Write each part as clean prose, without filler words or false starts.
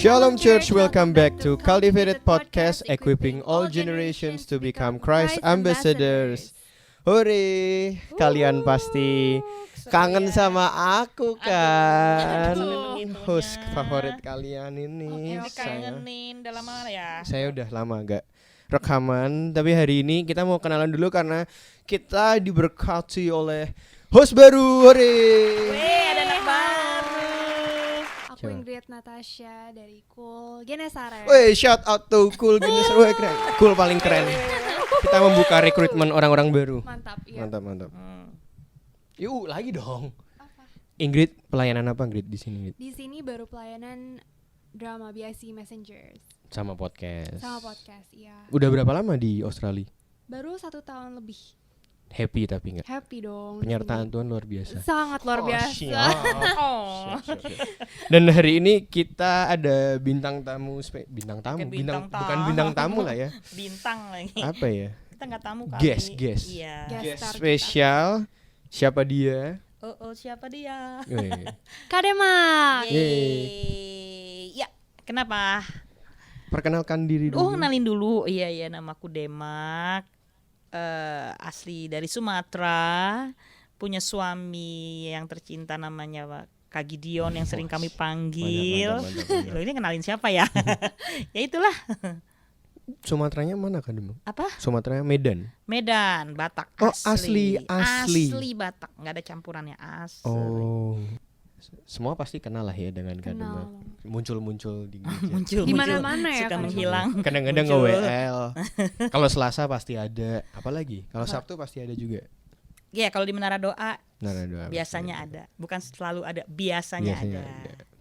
Shalom Church, welcome back to Cultivated Podcast, equipping all generations to become Christ ambassadors. Hore, kalian pasti kangen sama aku kan? Host favorit kalian ini. Kangenin udah lama ya. Saya udah lama gak rekaman, tapi hari ini kita mau kenalan dulu karena kita diberkati oleh host baru. Hore. Weh, ada anak baru. Aku Ingrid Natasha dari Cool Genesare. Weh, shout out to Cool Genesare. Weh, keren. Cool paling keren. Kita membuka rekrutmen orang-orang baru. Mantap, iya. Mantap. Yuk, lagi dong. Apa? Ingrid, pelayanan apa Ingrid di sini? Ingrid? Di sini baru pelayanan drama BIC Messengers Sama podcast. sama podcast, iya. Udah berapa lama di Australia? Baru 1 tahun lebih. Happy tapi enggak? Happy dong. Penyertaan ini. Tuhan luar biasa. Sangat luar biasa. Oh. Siap. Dan hari ini kita ada bintang tamu, Bukan bintang bukan tamu. bintang tamu lah ya. Bintang lagi. Apa ya? Kita enggak tamu kali. Guest. Iya. Guest Guest star spesial. Siapa dia? Oh, siapa dia? Weh. Kak Demak. Yeay. Ya, kenapa? Perkenalkan diri dulu. Oh, kenalin dulu. Iya, namaku Demak. Asli dari Sumatera. Punya suami yang tercinta namanya Kak Gideon yang sering kami panggil. Mantap. Loh, ini kenalin siapa ya? Ya itulah. Sumateranya mana Kak Demang? Apa? Sumateranya Medan. Medan, Batak Oh, asli. asli. Asli Batak, nggak ada campurannya asli. Oh. Semua pasti kenal lah ya dengan Kak Kenal. Demang. Muncul di gereja. Muncul. Di mana-mana ya, Suka kan? menghilang. Kadang-kadang Muncul. nge-WL. Kalau Selasa pasti ada. Apalagi? Kalau Sabtu pasti ada juga. Iya, kalau di Menara Doa Doa biasanya ada, bukan selalu ada, biasanya ada.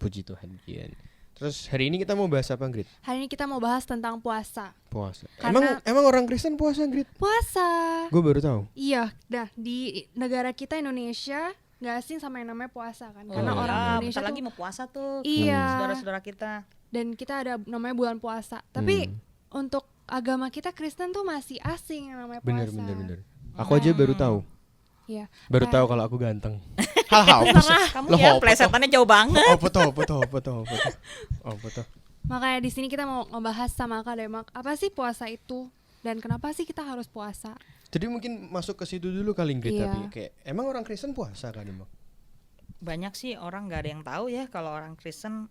Puji Tuhan Kian. Terus hari ini kita mau bahas apa, Grit? Hari ini kita mau bahas tentang puasa. Puasa. Karena- Emang orang Kristen puasa, Grit? Puasa. Gue baru tahu. Iya, di negara kita Indonesia nggak asing sama yang namanya puasa kan? Karena Oh, orang iya. Indonesia bentar tuh lagi mau puasa tuh. iya. Saudara-saudara kita. Dan kita ada namanya bulan puasa. Tapi untuk agama kita Kristen tuh masih asing yang namanya puasa. Bener. Aku aja baru tahu. Iya. Baru Nah, tahu kalau aku ganteng. Hal Kamu ya plesetannya jauh banget. Apa tuh? Makanya di sini kita mau ngebahas sama Kak Demak, apa sih puasa itu dan kenapa sih kita harus puasa? Jadi mungkin masuk ke situ dulu kali, Grit. Iya. Tapi kayak emang orang Kristen puasa kan, Demang? Banyak sih orang nggak ada yang tahu ya kalau orang Kristen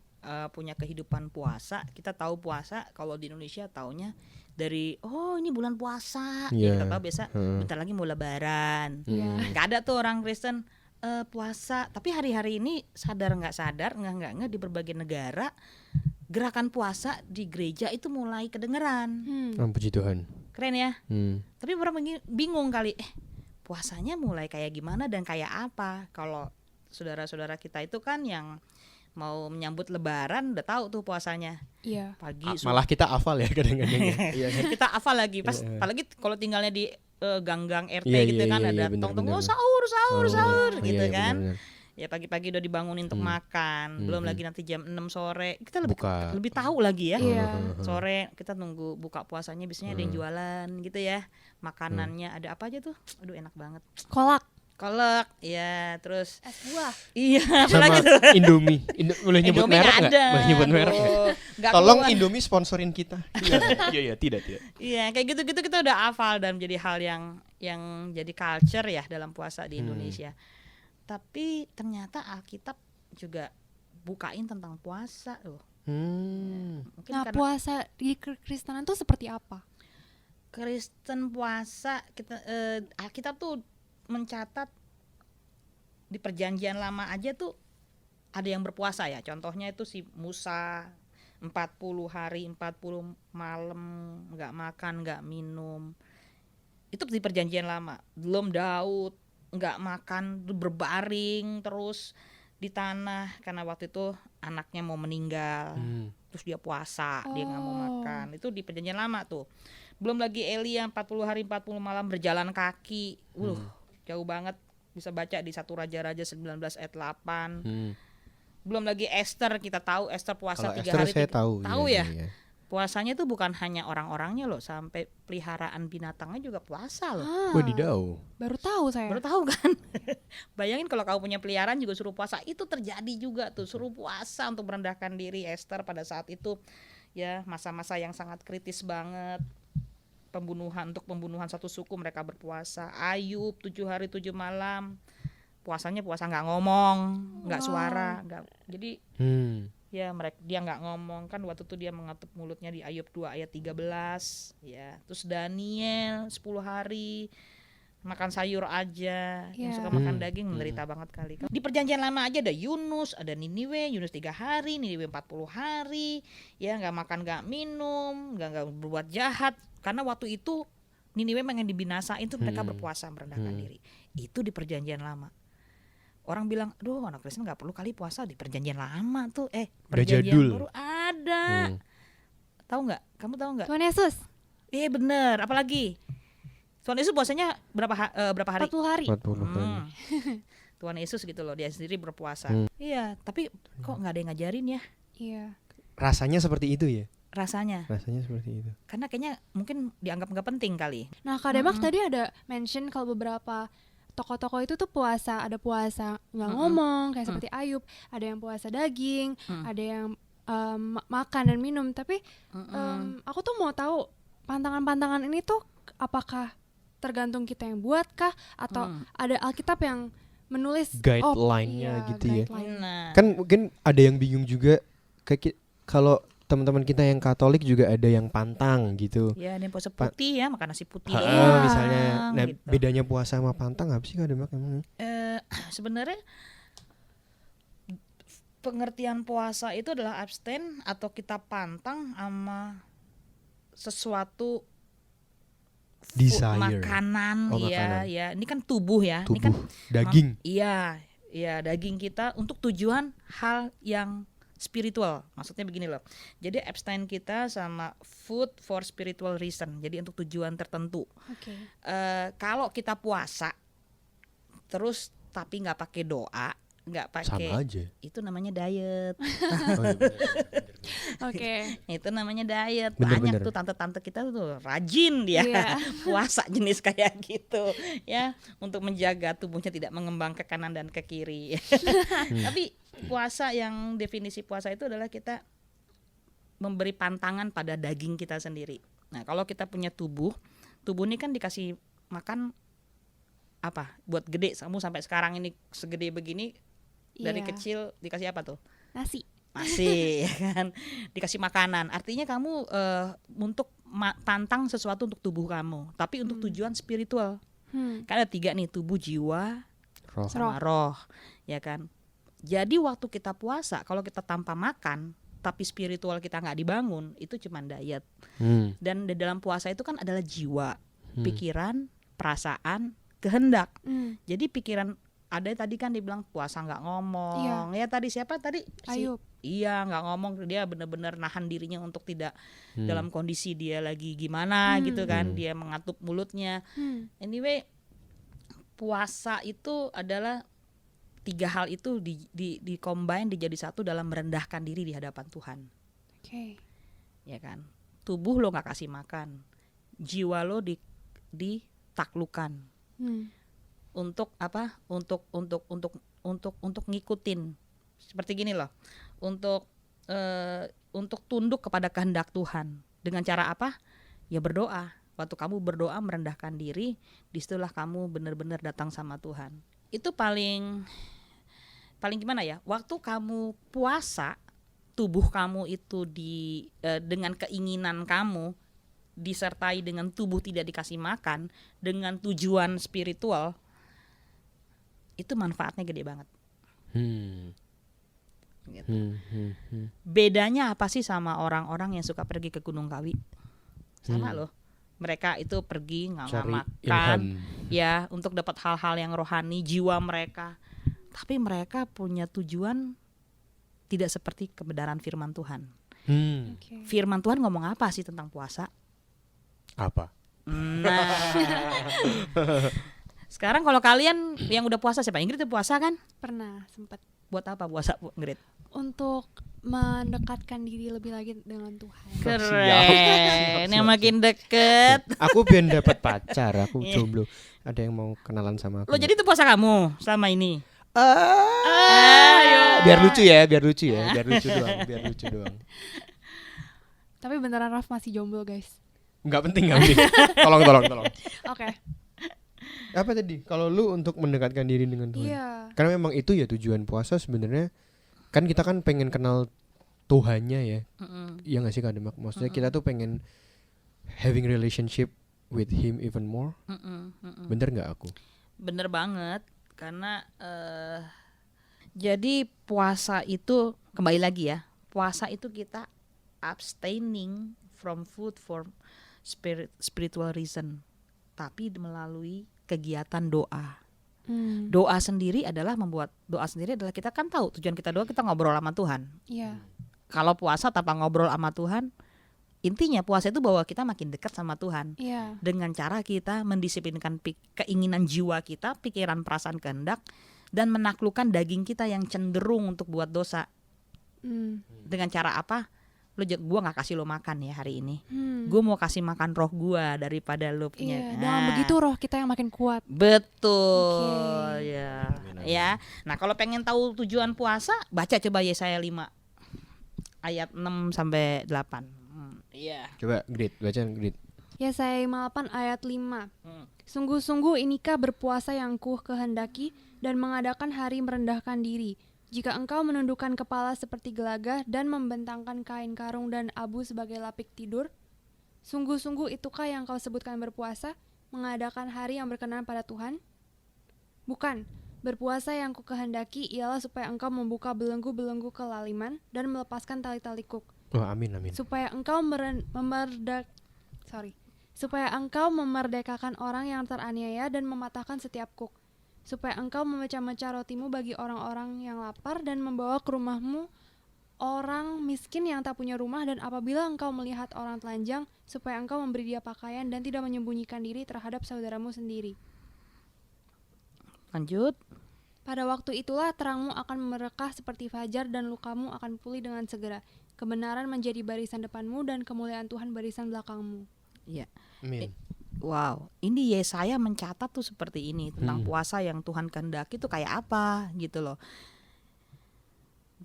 punya kehidupan puasa. Kita tahu puasa kalau di Indonesia taunya dari ini bulan puasa. Iya. Ya, kita tahu biasa bentar lagi mau lebaran. Iya. Nggak ada tuh orang Kristen puasa. Tapi hari-hari ini sadar nggak di berbagai negara gerakan puasa di gereja itu mulai kedengeran. Puji Tuhan. Keren ya. Hmm. Tapi orang bingung kali, puasanya mulai kayak gimana dan kayak apa? Kalau saudara-saudara kita itu kan yang mau menyambut lebaran udah tahu tuh puasanya. Iya. Pagi Malah kita hafal ya kadang-kadang. Iya kan? kita hafal lagi pas Iya. apalagi kalau tinggalnya di gang-gang RT Iya, gitu iya, kan iya, ada bener, tong-tong bener. sahur gitu Iya, kan. bener. Ya pagi-pagi udah dibangunin untuk makan. Belum lagi nanti jam 6 sore. Kita Buka. lebih tahu lagi ya. Iya. Sore kita nunggu buka puasanya biasanya ada yang jualan gitu ya. Makanannya ada apa aja tuh? Aduh enak banget. Kolak, Kolak, ya terus es buah. iya Sama apalagi tuh. Indomie. Boleh nyebut Indomie merek nggak? ada. Boleh nyebut merek nggak? Aduh, nggak Tolong keluar. Indomie sponsorin kita. Iya, tidak. Iya, kayak gitu-gitu kita udah hafal dan menjadi hal yang jadi culture ya dalam puasa di Indonesia. Tapi ternyata Alkitab juga bukain tentang puasa loh. Mungkin Nah, karena puasa di Kristenan tuh seperti apa? Kristen puasa Alkitab tuh mencatat di perjanjian lama aja tuh ada yang berpuasa ya. Contohnya itu si Musa 40 hari 40 malam enggak makan, enggak minum. Itu di perjanjian lama. Belum Daud enggak makan, berbaring terus di tanah karena waktu itu anaknya mau meninggal. Terus dia puasa, dia nggak mau makan. Itu di perjanjian lama tuh. Belum lagi Elia 40 hari 40 malam berjalan kaki. Jauh banget. Bisa baca di 1 Raja-Raja 19 ayat 8. Belum lagi Esther, kita tahu Esther puasa Kalau 3 Esther hari. saya tahu. Tahu iya, ya? iya. Puasanya itu bukan hanya orang-orangnya loh, sampai peliharaan binatangnya juga puasa loh. Wadidaw. Baru tahu saya. Baru tahu kan? Bayangin kalau kamu punya peliharaan juga suruh puasa, itu terjadi juga tuh, suruh puasa untuk merendahkan diri. Esther pada saat itu ya masa-masa yang sangat kritis banget, untuk pembunuhan satu suku mereka berpuasa. Ayub 7 hari 7 malam puasanya puasa nggak ngomong, nggak suara, nggak. Jadi ya dia nggak ngomong kan, waktu itu dia mengetuk mulutnya di Ayub 2 ayat 13 ya. Terus Daniel 10 hari makan sayur aja, yang suka makan daging menderita banget kali. Di perjanjian lama aja ada Yunus, ada Niniwe, Yunus 3 hari, Niniwe 40 hari, ya nggak makan nggak minum, nggak berbuat jahat, karena waktu itu Niniwe pengen dibinasain tuh mereka berpuasa merendahkan diri. Itu di perjanjian lama. Orang bilang, aduh anak Kristen nggak perlu kali puasa, di perjanjian lama tuh, perjanjian baru ada. Tahu nggak? Kamu tahu nggak? Tuhan Yesus. Iya bener, apalagi Tuhan Yesus puasanya berapa hari? 40 hari. 40 hari. Tuhan Yesus gitu loh, dia sendiri berpuasa. Iya, tapi kok nggak ada yang ngajarin ya? Iya. Rasanya seperti itu ya? Rasanya seperti itu. karena kayaknya mungkin dianggap nggak penting kali. Nah, Kak Demak tadi ada mention kalau beberapa tokoh-tokoh itu tuh puasa, ada puasa nggak ngomong kayak seperti Ayub, ada yang puasa daging, ada yang makan dan minum. Tapi aku tuh mau tahu pantangan-pantangan ini tuh apakah tergantung kita yang buat kah, atau ada Alkitab yang menulis guideline-nya gitu ya. Nah. Kan mungkin ada yang bingung juga, kalau teman-teman kita yang Katolik juga ada yang pantang gitu. Ya, ada yang puasa putih ya, makan nasi putih. Misalnya, nah gitu. bedanya puasa sama pantang apa sih Kak Demak emang? Sebenarnya pengertian puasa itu adalah abstain atau kita pantang sama sesuatu Desire. makanan, Makanan. ya. Ini kan tubuh ya. Ini kan daging. Iya, daging kita untuk tujuan hal yang spiritual. Maksudnya begini loh. Jadi abstain kita sama food for spiritual reason. Jadi untuk tujuan tertentu. Oke. Kalau kita puasa terus tapi nggak pakai doa, nggak pakai, Sama aja. itu namanya diet. Oke. Itu namanya diet. Bener, Banyak bener. tuh tante-tante kita tuh rajin dia puasa jenis kayak gitu ya, untuk menjaga tubuhnya tidak mengembang ke kanan dan ke kiri. Tapi puasa, yang definisi puasa itu adalah kita memberi pantangan pada daging kita sendiri. Nah, kalau kita punya tubuh ini kan dikasih makan apa? Buat gede, kamu sampai sekarang ini segede begini, dari kecil dikasih apa tuh? Nasi. Masih kan, dikasih makanan. Artinya kamu untuk tantang sesuatu untuk tubuh kamu, tapi untuk tujuan spiritual. Kan ada 3 nih, tubuh, jiwa, sama roh, ya kan. Jadi waktu kita puasa, kalau kita tanpa makan tapi spiritual kita nggak dibangun, itu cuman diet. Dan di dalam puasa itu kan adalah jiwa, pikiran, perasaan, kehendak. Jadi pikiran, ada tadi kan dibilang puasa nggak ngomong. Ya tadi siapa tadi? Ayub. Iya, nggak ngomong, dia benar-benar nahan dirinya untuk tidak dalam kondisi dia lagi gimana gitu kan, dia mengatup mulutnya. Anyway, puasa itu adalah 3 hal itu di combine, dijadi satu dalam merendahkan diri di hadapan Tuhan. Oke. Ya kan, tubuh lo nggak kasih makan, jiwa lo ditaklukkan. Untuk apa? Untuk ngikutin. Seperti gini loh. Untuk tunduk kepada kehendak Tuhan. Dengan cara apa? Ya berdoa. Waktu kamu berdoa merendahkan diri, disitulah kamu benar-benar datang sama Tuhan. Itu paling gimana ya? Waktu kamu puasa, tubuh kamu itu dengan keinginan kamu disertai dengan tubuh tidak dikasih makan dengan tujuan spiritual, itu manfaatnya gede banget. Gitu. Bedanya apa sih sama orang-orang yang suka pergi ke Gunung Kawi? Sama loh. Mereka itu pergi nggak makan, ya, untuk dapat hal-hal yang rohani, jiwa mereka. Tapi mereka punya tujuan tidak seperti kebenaran firman Tuhan. Firman Tuhan ngomong apa sih tentang puasa? Apa? Nah, sekarang kalau kalian yang udah puasa, siapa? Ingrid udah puasa kan? Pernah sempat. Buat apa puasa, Bu Grit? Untuk mendekatkan diri lebih lagi dengan Tuhan. Keren, yang makin deket. Aku biar dapat pacar, aku Iya. jomblo. Ada yang mau kenalan sama aku? Lo jadi itu puasa kamu selama ini? Biar lucu ya, biar lucu doang, biar lucu doang. Tapi beneran Raf masih jomblo guys. Nggak penting. Tolong. Oke. Apa tadi? Kalau lu untuk mendekatkan diri dengan Tuhan. Iya. Karena memang itu ya tujuan puasa sebenarnya. Kan kita kan pengen kenal Tuhannya ya. Iya nggak sih Kak Demak? Maksudnya kita tuh pengen having relationship with him even more. Bener nggak aku? Bener banget, karena jadi puasa itu kembali lagi ya, puasa itu kita abstaining from food for spiritual reason, tapi melalui kegiatan doa. Doa sendiri adalah kita kan tahu tujuan kita doa, kita ngobrol sama Tuhan. Iya. Kalau puasa tanpa ngobrol sama Tuhan, intinya puasa itu bahwa kita makin dekat sama Tuhan. Iya. Dengan cara kita mendisiplinkan keinginan jiwa kita, pikiran, perasaan, kehendak, dan menaklukkan daging kita yang cenderung untuk buat dosa. Dengan cara apa? Gua nggak kasih lo makan ya hari ini. Gue mau kasih makan roh gua daripada lo punya. Iya. Dengan begitu roh kita yang makin kuat. Betul. Oke. Ya. Ya. Nah, kalau pengen tahu tujuan puasa, baca coba Yesaya 5 ayat 6 sampai 8. Iya. Coba Grit, bacaan Grit. Yesaya 58 ayat 5. Sungguh-sungguh inikah berpuasa yang ku kehendaki dan mengadakan hari merendahkan diri. Jika engkau menundukkan kepala seperti gelagah dan membentangkan kain karung dan abu sebagai lapik tidur, sungguh-sungguh itukah yang kau sebutkan berpuasa, mengadakan hari yang berkenan pada Tuhan? Bukan, berpuasa yang ku kehendaki ialah supaya engkau membuka belenggu-belenggu kelaliman dan melepaskan tali-tali kuk. Oh, amin. Supaya engkau supaya engkau memerdekakan orang yang teraniaya dan mematahkan setiap kuk. Supaya engkau memecah-mecah rotimu bagi orang-orang yang lapar dan membawa ke rumahmu orang miskin yang tak punya rumah, dan apabila engkau melihat orang telanjang, supaya engkau memberi dia pakaian dan tidak menyembunyikan diri terhadap saudaramu sendiri. Lanjut. Pada waktu itulah terangmu akan merekah seperti fajar dan lukamu akan pulih dengan segera. Kebenaran menjadi barisan depanmu dan kemuliaan Tuhan barisan belakangmu. Iya. Amin. Wow, ini Yesaya mencatat tuh seperti ini tentang puasa yang Tuhan kehendaki itu kayak apa gitu loh.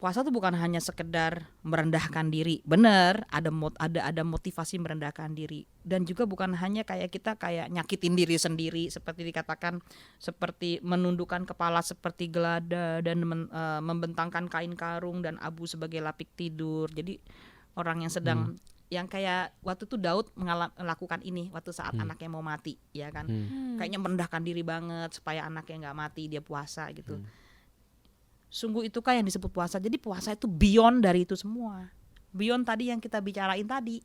Puasa tuh bukan hanya sekedar merendahkan diri, bener, ada motivasi merendahkan diri, dan juga bukan hanya kayak kita kayak nyakitin diri sendiri seperti dikatakan, seperti menundukkan kepala seperti gelada dan membentangkan kain karung dan abu sebagai lapik tidur. Jadi orang yang sedang yang kayak waktu itu Daud melakukan ini waktu saat anaknya mau mati, ya kan? Kayaknya merendahkan diri banget supaya anaknya nggak mati, dia puasa gitu. Sungguh itukah yang disebut puasa. Jadi puasa itu beyond dari itu semua. Beyond tadi yang kita bicarain tadi.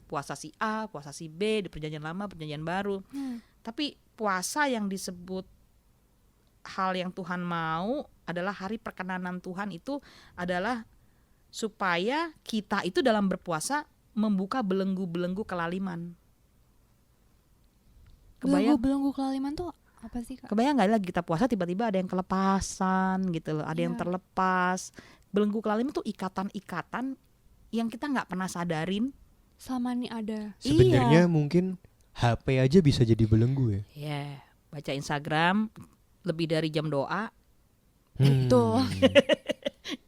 Puasa si A, puasa si B, di perjanjian lama, perjanjian baru. Tapi puasa yang disebut hal yang Tuhan mau adalah hari perkenanan Tuhan, itu adalah supaya kita itu dalam berpuasa membuka belenggu-belenggu kelaliman. Belenggu-belenggu kelaliman tuh apa sih, Kak? Kebayang nggak lagi kita puasa tiba-tiba ada yang kelepasan gitu loh, ada yang terlepas. Belenggu kelaliman tuh ikatan-ikatan yang kita nggak pernah sadarin Selama ini ada. Sebenarnya mungkin HP aja bisa jadi belenggu ya. Ya, baca Instagram lebih dari jam doa. Betul.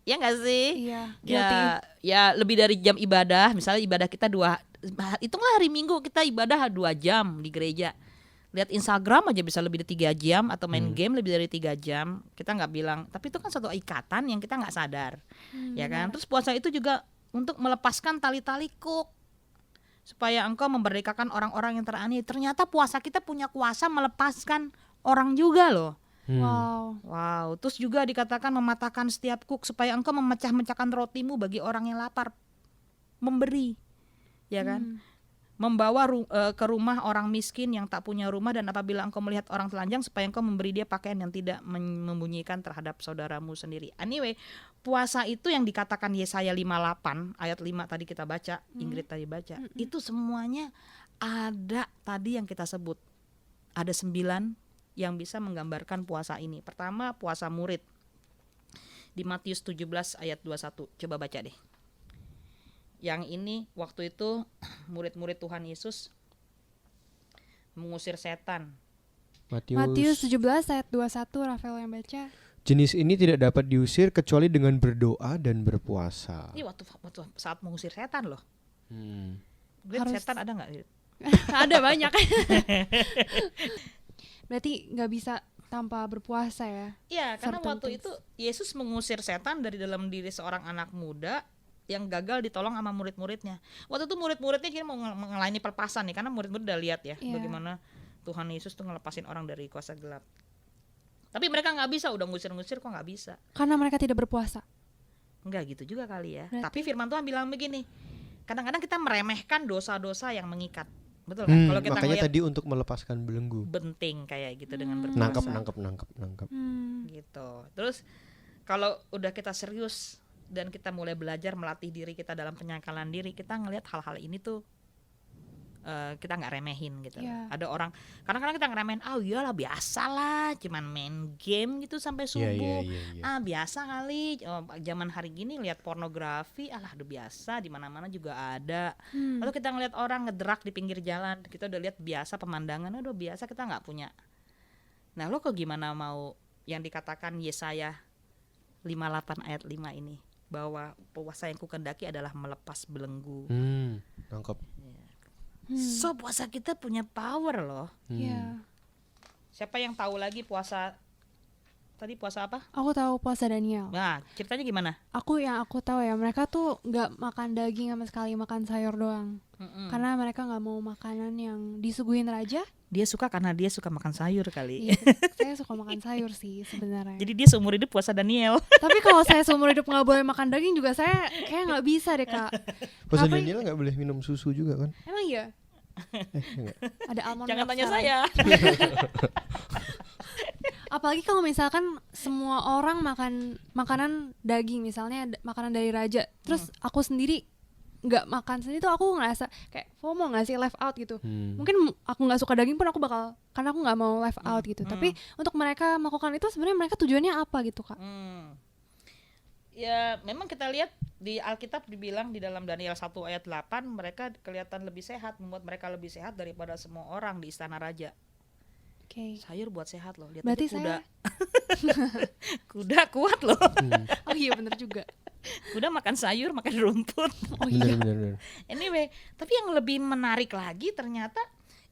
Ya nggak sih? Iya, guilty. Ya lebih dari jam ibadah. Misalnya ibadah kita hitunglah hari Minggu kita ibadah 2 jam di gereja. Lihat Instagram aja bisa lebih dari 3 jam, atau main game lebih dari 3 jam. Kita nggak bilang, tapi itu kan satu ikatan yang kita nggak sadar, ya kan? Terus puasa itu juga untuk melepaskan tali-tali kuk, supaya engkau memerdekakan orang-orang yang teraniaya. Ternyata puasa kita punya kuasa melepaskan orang juga loh. Wow. Terus juga dikatakan mematahkan setiap kuk, supaya engkau memecah-mecahkan rotimu bagi orang yang lapar. Memberi, ya kan? Membawa ke rumah orang miskin yang tak punya rumah, dan apabila engkau melihat orang telanjang, supaya engkau memberi dia pakaian yang tidak membunyikan terhadap saudaramu sendiri. Anyway, puasa itu yang dikatakan Yesaya 58 ayat 5 tadi kita baca, Ingrid tadi baca, itu semuanya ada tadi yang kita sebut. Ada 9 yang bisa menggambarkan puasa ini. Pertama, puasa murid. Di Matius 17 ayat 21. Coba baca deh. Yang ini waktu itu murid-murid Tuhan Yesus mengusir setan. Matius 17 ayat 21, Rafael yang baca. Jenis ini tidak dapat diusir kecuali dengan berdoa dan berpuasa. Ini waktu saat mengusir setan loh. Grit, Harus- setan ada nggak? Ada banyak. Berarti nggak bisa tanpa berpuasa ya? Iya, karena Certain waktu things. itu Yesus mengusir setan dari dalam diri seorang anak muda yang gagal ditolong sama murid-muridnya. Waktu itu murid-muridnya kira mau mengelayani perpasan nih, karena murid-murid udah lihat ya Iya. bagaimana Tuhan Yesus tuh ngelepasin orang dari kuasa gelap. Tapi mereka nggak bisa, udah ngusir-ngusir kok nggak bisa. Karena mereka tidak berpuasa. Enggak gitu juga kali ya. Berarti- Tapi firman Tuhan bilang begini, kadang-kadang kita meremehkan dosa-dosa yang mengikat. Betul kan? Kalau kita Makanya ngeliat tadi untuk melepaskan belenggu. benting kayak gitu dengan berpuasa. Nangkep. Gitu. Terus kalau udah kita serius dan kita mulai belajar melatih diri kita dalam penyangkalan diri, kita ngelihat hal-hal ini tuh kita nggak remehin gitu. Iya. Ada orang kadang-kadang kita ngeremehin, iyalah biasa lah, cuman main game gitu sampai subuh. Iya. Biasa kali, zaman hari gini lihat pornografi, alah udah biasa, di mana-mana juga ada. Lalu kita ngelihat orang ngedrak di pinggir jalan, kita udah lihat biasa pemandangan, udah biasa, kita nggak punya. Nah, lo kok gimana mau yang dikatakan Yesaya 58 ayat 5 ini, bahwa puasa yang kukendaki adalah melepas belenggu. Nangkep. So puasa kita punya power loh. Iya. Siapa yang tahu lagi puasa tadi puasa apa? Aku tahu puasa Daniel. Nah, ceritanya gimana? Yang aku tahu ya, mereka tuh nggak makan daging sama sekali, makan sayur doang. Karena mereka nggak mau makanan yang disuguhin raja. Dia suka karena dia suka makan sayur kali. Iya, saya suka makan sayur sih sebenarnya. Jadi dia seumur hidup puasa Daniel. Tapi kalau saya seumur hidup nggak boleh makan daging juga, saya kayak nggak bisa deh, Kak. Puasa Apa- Daniel nggak boleh minum susu juga kan? Emang iya? Enggak. Ada almond Jangan milk tanya sekarang. saya. Apalagi kalau misalkan semua orang makan makanan daging, misalnya makanan dari raja, terus aku sendiri nggak makan sendiri, tuh aku ngerasa kayak FOMO nggak sih, left out gitu. Mungkin aku nggak suka daging pun aku bakal, karena aku nggak mau left out gitu. Tapi untuk mereka melakukan itu sebenarnya mereka tujuannya apa gitu, Kak? Ya memang kita lihat di Alkitab dibilang di dalam Daniel 1 ayat 8, mereka kelihatan lebih sehat, membuat mereka lebih sehat daripada semua orang di istana raja. Oke. Sayur buat sehat loh. Lihat Berarti aja kuda. saya- Kuda kuat loh. Oh iya bener juga. Kuda makan sayur, makan rumput. Oh iya. Bener. Anyway, tapi yang lebih menarik lagi ternyata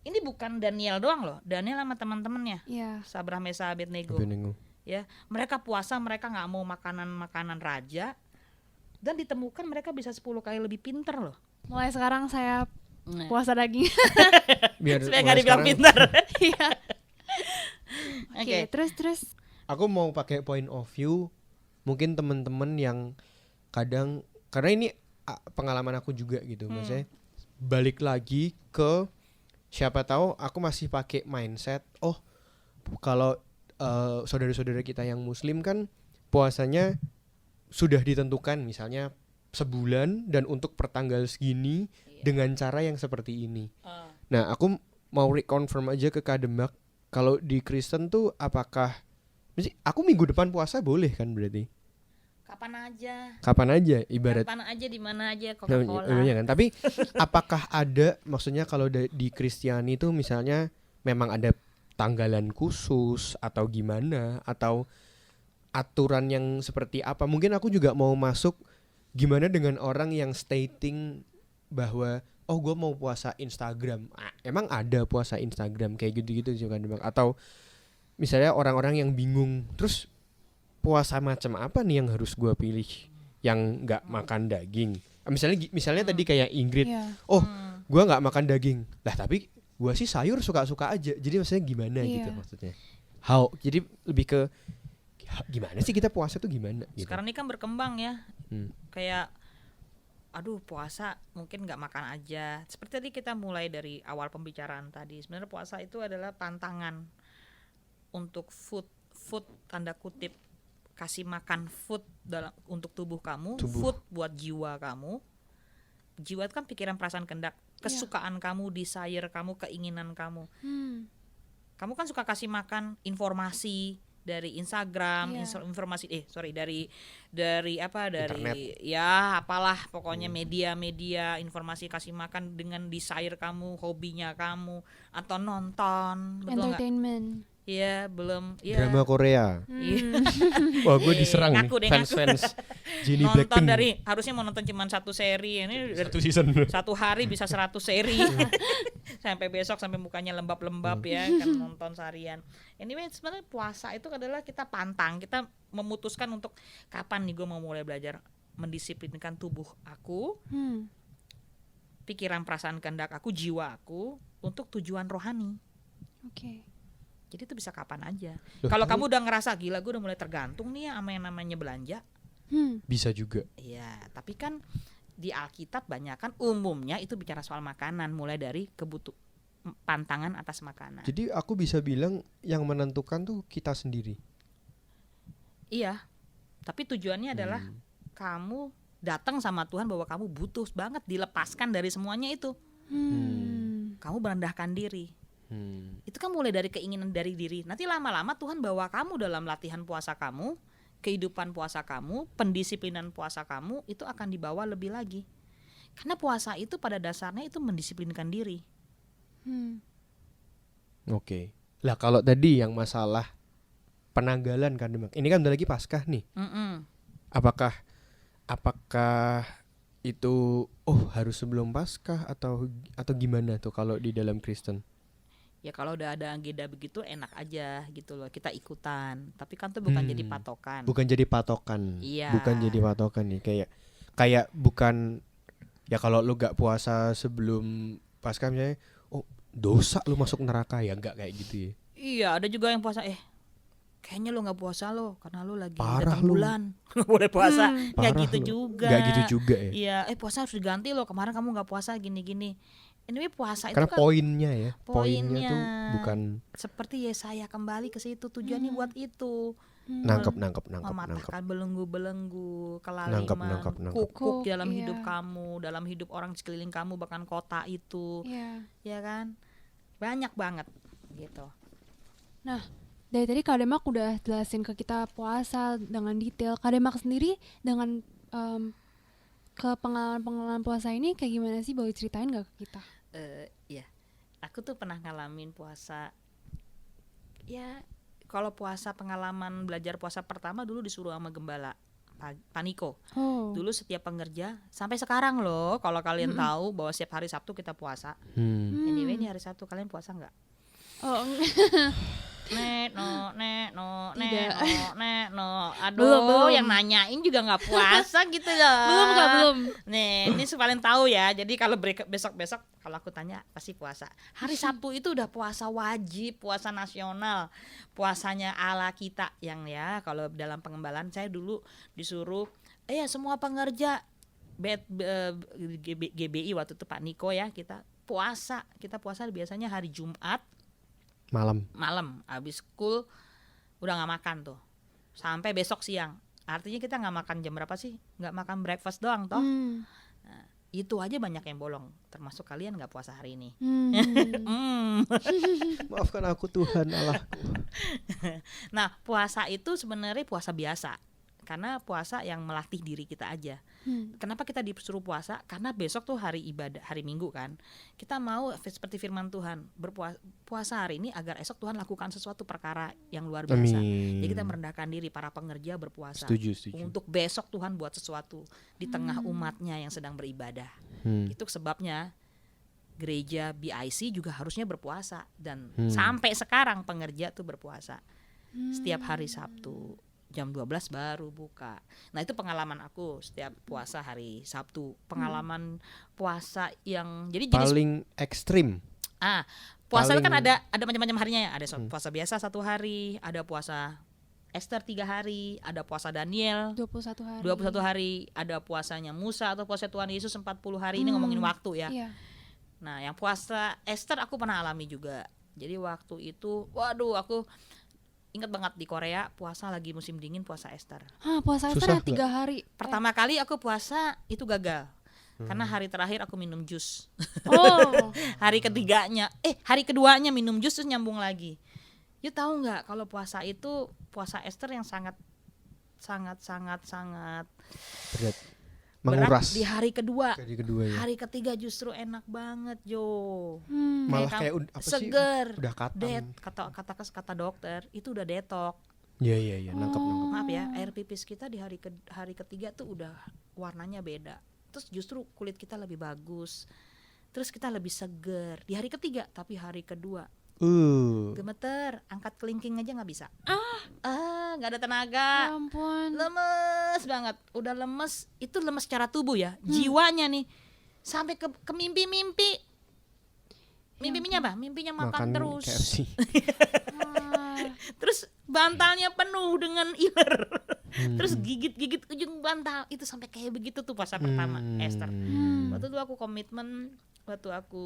ini bukan Daniel doang loh. Daniel sama teman-temannya, Iya. Sadrah, Mesah, Abednego. Ya, mereka puasa, mereka nggak mau makanan raja, dan ditemukan mereka bisa 10 kali lebih pinter loh. Mulai sekarang saya Nah, puasa daging. Biar supaya mulai nggak dibilang sekarang pinter. Iya. Oke. Oke, terus aku mau pakai point of view mungkin teman-teman yang kadang, karena ini pengalaman aku juga gitu, maksudnya balik lagi ke siapa tahu aku masih pakai mindset kalau saudara-saudara kita yang muslim kan puasanya sudah ditentukan misalnya sebulan dan untuk pertanggal segini dengan cara yang seperti ini. Nah, aku mau reconfirm aja ke Kak Demak, kalau di Kristen tuh apakah aku minggu depan puasa boleh kan berarti? Kapan aja ibarat. Kapan aja, di mana aja, Nah, Coca-Cola. iya kan? Tapi apakah ada, maksudnya kalau di Kristiani itu misalnya memang ada tanggalan khusus atau gimana, atau aturan yang seperti apa? Mungkin aku juga mau masuk gimana dengan orang yang stating bahwa gue mau puasa Instagram. Emang ada puasa Instagram kayak gitu-gitu sih kan, atau misalnya orang-orang yang bingung, terus puasa macam apa nih yang harus gue pilih yang nggak makan daging? Misalnya tadi kayak Ingrid, iya. gue nggak makan daging, lah tapi gue sih sayur suka-suka aja. Jadi maksudnya gimana gitu Iya. maksudnya? Jadi lebih ke gimana sih kita puasa tuh gimana? Gitu. Sekarang ini kan berkembang ya. Hmm. Kayak puasa mungkin nggak makan aja. Seperti tadi kita mulai dari awal pembicaraan tadi. Sebenarnya puasa itu adalah tantangan untuk food tanda kutip, kasih makan food untuk tubuh kamu, food buat jiwa kamu. Jiwa itu kan pikiran, perasaan, kehendak, kesukaan kamu, desire kamu, keinginan kamu. Kamu kan suka kasih makan informasi, Instagram, Iya. informasi dari Internet. ya apalah pokoknya media-media informasi kasih makan dengan desire kamu, hobinya kamu, atau nonton, betul nggak? Entertainment. Iya, belum. Iya. Drama Korea. Iya. Wah, gue diserang nih Ngaku deh, fans Jennie Nonton Blackpink. dari harusnya mau nonton cuma satu seri, ini satu season. satu hari bisa 100 seri. Sampai besok sampai mukanya lembab-lembab ya kan nonton seharian. Anyway, sebenarnya puasa itu adalah kita pantang, kita memutuskan untuk kapan nih gue mau mulai belajar mendisiplinkan tubuh aku, pikiran, perasaan, kehendak aku, jiwa aku untuk tujuan rohani. Oke. Jadi itu bisa kapan aja. Loh, Kalau tapi- kamu udah ngerasa gila, gue udah mulai tergantung nih sama yang namanya belanja. Bisa juga. Iya, tapi kan di Alkitab banyak kan umumnya itu bicara soal makanan, mulai dari pantangan atas makanan. Jadi aku bisa bilang yang menentukan tuh kita sendiri. Iya, tapi tujuannya adalah kamu datang sama Tuhan bahwa kamu butuh banget dilepaskan dari semuanya itu. Kamu merendahkan diri. Itu kan mulai dari keinginan dari diri. Nanti lama-lama Tuhan bawa kamu dalam latihan puasa kamu, kehidupan puasa kamu, pendisiplinan puasa kamu itu akan dibawa lebih lagi. Karena puasa itu pada dasarnya itu mendisiplinkan diri. Oke. Lah kalau tadi yang masalah penanggalan kan Demak. Ini kan udah lagi Paskah nih. Apakah itu harus sebelum Paskah atau gimana tuh kalau di dalam Kristen? Ya kalau udah ada agenda begitu enak aja gitu loh, kita ikutan. Tapi kan tuh bukan jadi patokan. Bukan jadi patokan. Iya. Bukan jadi patokan nih kayak bukan ya kalau lu gak puasa sebelum Paskah misalnya, dosa lu masuk neraka ya, enggak kayak gitu ya. Iya, ada juga yang puasa kayaknya lo nggak puasa lo karena lo lagi Parah datang lu. bulan nggak boleh puasa. Nggak Parah gitu lu. juga. Nggak gitu juga ya. Iya, puasa harus diganti lo, kemarin kamu nggak puasa gini-gini. Anyway, puasa Karena itu kan poinnya ya, poinnya poinnya tuh bukan seperti Yesaya kembali ke situ, tujuannya buat itu. nangkep. Mematahkan belenggu-belenggu, Nangkep. kelaliman, kukuk dalam Iya. hidup kamu, dalam hidup orang sekeliling kamu, bahkan kota itu. Iya. Ya kan? Banyak banget gitu. Nah, dari tadi Kak Demak udah jelasin ke kita puasa dengan detail. Kak Demak sendiri dengan ke pengalaman puasa ini kayak gimana sih? Boleh ceritain gak ke kita? Ya, aku tuh pernah ngalamin puasa. Ya, kalau puasa pengalaman belajar puasa pertama dulu disuruh sama gembala Paniko. Oh. Dulu setiap pengerja sampai sekarang loh, kalau kalian tahu bahwa setiap hari Sabtu kita puasa. Anyway, ini hari Sabtu kalian puasa nggak? Oh, Nek no. Aduh, Belum. yang nanyain juga nggak puasa gitu loh. belum. Nih, ini supaya kalian tahu ya. Jadi kalau besok-besok kalau aku tanya pasti puasa. Hari Sabtu itu udah puasa wajib, puasa nasional, puasanya ala kita yang ya kalau dalam pengembalaan saya dulu disuruh semua pengerja GBI waktu itu Pak Niko ya, kita puasa biasanya hari Jumat malam habis school udah nggak makan tuh sampai besok siang. Artinya kita nggak makan jam berapa sih? Nggak makan breakfast doang toh. Nah, itu aja banyak yang bolong, termasuk kalian nggak puasa hari ini. Maafkan aku Tuhan Allahku. Nah, puasa itu sebenarnya puasa biasa. Karena puasa yang melatih diri kita aja. Kenapa kita disuruh puasa? Karena besok tuh hari ibadah, hari Minggu kan. Kita mau seperti firman Tuhan, puasa hari ini agar esok Tuhan lakukan sesuatu perkara yang luar biasa. Amin. Jadi kita merendahkan diri, para pengerja berpuasa. Setuju. Untuk besok Tuhan buat sesuatu di tengah umatnya yang sedang beribadah. Itu sebabnya gereja BIC juga harusnya berpuasa. Dan sampai sekarang pengerja tuh berpuasa setiap hari Sabtu jam 12 baru buka. Nah itu pengalaman aku setiap puasa hari Sabtu. Pengalaman puasa yang jadi jenis Paling ekstrim. puasa itu kan paling- ada macam-macam harinya ya. Ada puasa biasa 1 hari, ada puasa Esther 3 hari, ada puasa Daniel 21 hari. 21 hari, ada puasanya Musa atau puasa Tuhan Yesus 40 hari. Ini ngomongin waktu ya. Iya. Nah yang puasa Esther aku pernah alami juga. Jadi waktu itu waduh aku ingat banget di Korea puasa lagi musim dingin puasa Esther. Puasa Susah Esther 3 hari. Pertama kali aku puasa itu gagal. Karena hari terakhir aku minum jus. Oh. Hari keduanya minum jus terus nyambung lagi. You tahu nggak kalau puasa itu, puasa Esther yang sangat Berat. berat Menguras. di hari kedua. Hari kedua ya. Hari ketiga justru enak banget, Jo. Malah kayak kayak kamu apa sih? seger. Udah katam. Kata dokter itu udah detok. Iya, nangkep. Maaf ya, air pipis kita di hari ketiga tuh udah warnanya beda. Terus justru kulit kita lebih bagus. Terus kita lebih seger di hari ketiga, tapi hari kedua gemeter, angkat kelingking aja nggak bisa. Nggak ada tenaga. Ya ampun. Lemes banget, udah lemes. Itu lemes secara tubuh ya, jiwanya nih sampai ke mimpi-mimpi. Mimpinya apa? Mimpinya makan terus. KFC. Terus bantalnya penuh dengan iler. Terus gigit-gigit ujung bantal. Itu sampai kayak begitu tuh puasa pertama Esther. Waktu itu aku komitmen, waktu aku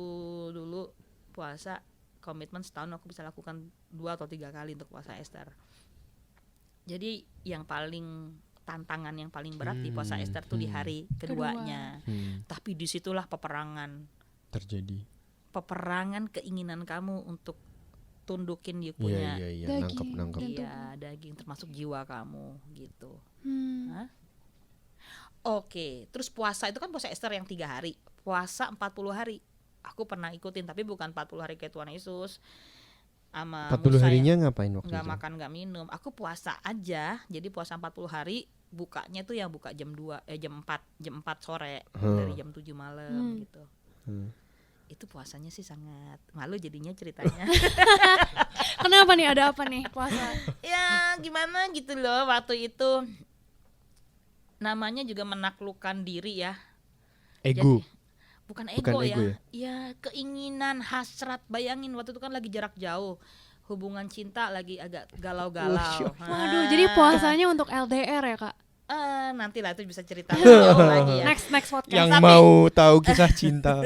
dulu puasa komitmen setahun aku bisa lakukan 2 atau 3 kali untuk puasa Esther. Jadi yang paling tantangan yang paling berat di puasa Esther tuh di hari keduanya. Tapi disitulah peperangan Terjadi. Peperangan keinginan kamu untuk tundukin you punya Iya, nangkep. iya, daging termasuk jiwa kamu gitu. Oke, terus puasa itu kan puasa Esther yang 3 hari, puasa 40 hari. Aku pernah ikutin, tapi bukan 40 hari kayak Tuhan Yesus. Sama 40 harinya ngapain waktu nggak itu? makan nggak minum. Aku puasa aja. Jadi puasa 40 hari, bukanya tuh yang buka jam 4 sore dari jam 7 malam gitu. Itu puasanya sih sangat malu jadinya ceritanya. Kenapa nih, ada apa nih puasa? Ya gimana gitu loh, waktu itu namanya juga menaklukkan diri ya. Ego. Bukan Bukan ego ego ya. Ya keinginan, hasrat. Bayangin waktu itu kan lagi jarak jauh, hubungan cinta lagi agak galau-galau. Waduh, jadi puasanya untuk LDR ya Kak? Nanti lah itu bisa cerita jauh lagi ya. Next podcast. Yang mau tahu kisah cinta.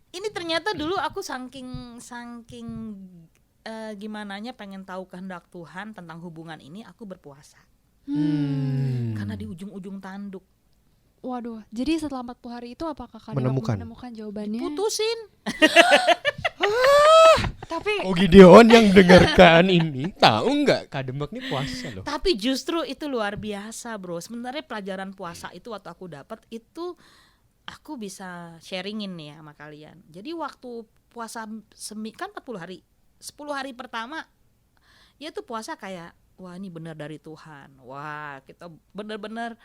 Ini ternyata dulu aku saking gimananya pengen tahu kehendak Tuhan tentang hubungan ini, aku berpuasa. Karena di ujung-ujung tanduk. Waduh, jadi setelah 40 hari itu apakah Kak Menemukan jawabannya? Putusin. Tapi Gideon yang dengarkan ini tahu nggak Kak Demek nih puasa loh. Tapi justru itu luar biasa, bro. Sebenarnya pelajaran puasa itu waktu aku dapat itu, aku bisa sharingin nih ya sama kalian. Jadi waktu puasa kan 40 hari, 10 hari pertama ya tuh puasa kayak wah ini benar dari Tuhan. Wah kita benar-benar